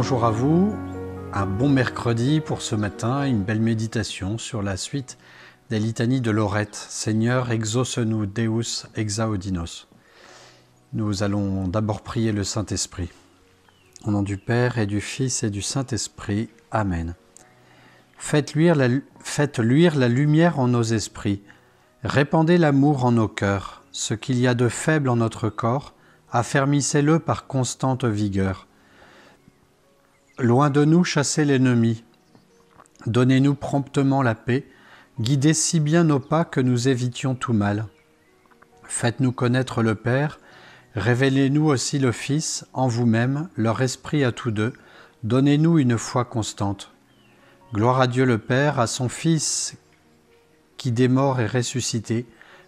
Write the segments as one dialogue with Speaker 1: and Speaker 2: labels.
Speaker 1: bonjour à vous, un bon mercredi pour ce matin, une belle méditation sur la suite des litanies de Lorette. Seigneur, exauce-nous, Deus exaudinos. Nous allons d'abord prier le Saint-Esprit. Au nom du Père et du Fils et du Saint-Esprit. Amen. Faites luire la lumière en nos esprits, répandez l'amour en nos cœurs, ce qu'il y a de faible en notre corps, affermissez-le par constante vigueur. Loin de nous, chassez l'ennemi. Donnez-nous promptement la paix. Guidez si bien nos pas que nous évitions tout mal. Faites-nous connaître le Père. Révélez-nous aussi le Fils, en vous-même, leur esprit à tous deux. Donnez-nous une foi constante. Gloire à Dieu le Père, à son Fils qui des morts est ressuscité,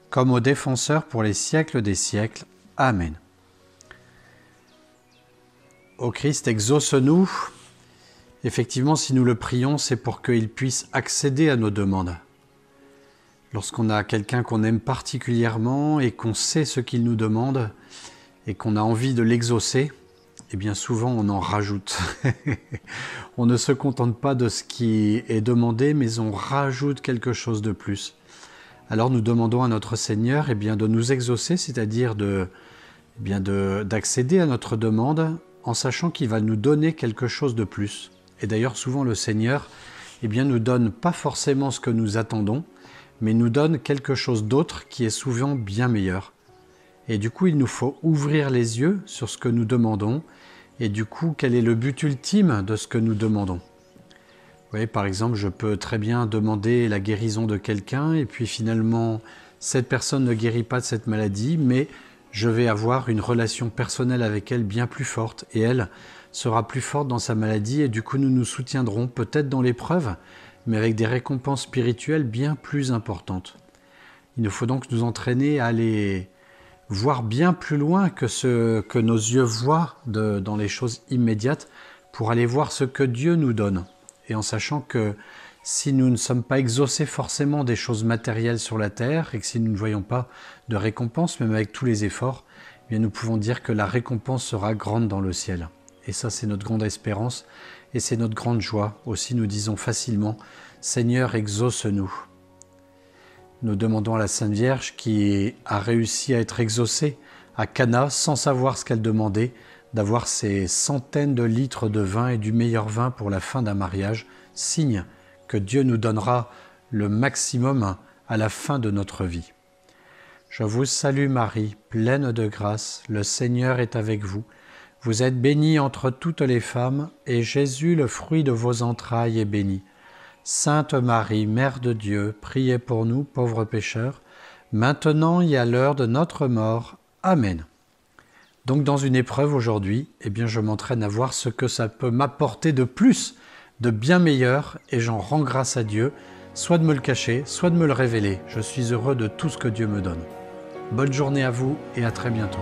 Speaker 1: comme au défenseur pour les siècles des siècles. Amen. Ô Christ, exauce-nous. Effectivement, si nous le prions, c'est pour qu'il puisse accéder à nos demandes. Lorsqu'on a quelqu'un qu'on aime particulièrement et qu'on sait ce qu'il nous demande et qu'on a envie de l'exaucer, eh bien souvent on en rajoute. On ne se contente pas de ce qui est demandé, mais on rajoute quelque chose de plus. Alors nous demandons à notre Seigneur de nous exaucer, c'est-à-dire d'accéder à notre demande en sachant qu'il va nous donner quelque chose de plus. Et d'ailleurs, souvent, le Seigneur nous donne pas forcément ce que nous attendons, mais nous donne quelque chose d'autre qui est souvent bien meilleur. Et du coup, il nous faut ouvrir les yeux sur ce que nous demandons, et du coup, quel est le but ultime de ce que nous demandons. Vous voyez, par exemple, je peux très bien demander la guérison de quelqu'un, et puis finalement, cette personne ne guérit pas de cette maladie, mais je vais avoir une relation personnelle avec elle bien plus forte, et elle sera plus forte dans sa maladie, et du coup nous nous soutiendrons peut-être dans l'épreuve, mais avec des récompenses spirituelles bien plus importantes. Il nous faut donc nous entraîner à aller voir bien plus loin que ce que nos yeux voient dans les choses immédiates, pour aller voir ce que Dieu nous donne, et en sachant que si nous ne sommes pas exaucés forcément des choses matérielles sur la terre, et que si nous ne voyons pas de récompense, même avec tous les efforts, nous pouvons dire que la récompense sera grande dans le ciel. Et ça, c'est notre grande espérance et c'est notre grande joie. Aussi, nous disons facilement « Seigneur, exauce-nous ». Nous demandons à la Sainte Vierge qui a réussi à être exaucée à Cana sans savoir ce qu'elle demandait, d'avoir ces centaines de litres de vin et du meilleur vin pour la fin d'un mariage, signe que Dieu nous donnera le maximum à la fin de notre vie. Je vous salue Marie, pleine de grâce, le Seigneur est avec vous. Vous êtes bénie entre toutes les femmes, et Jésus, le fruit de vos entrailles, est béni. Sainte Marie, Mère de Dieu, priez pour nous, pauvres pécheurs, maintenant et à l'heure de notre mort. Amen. Donc dans une épreuve aujourd'hui, je m'entraîne à voir ce que ça peut m'apporter de plus, de bien meilleur, et j'en rends grâce à Dieu, soit de me le cacher, soit de me le révéler. Je suis heureux de tout ce que Dieu me donne. Bonne journée à vous et à très bientôt.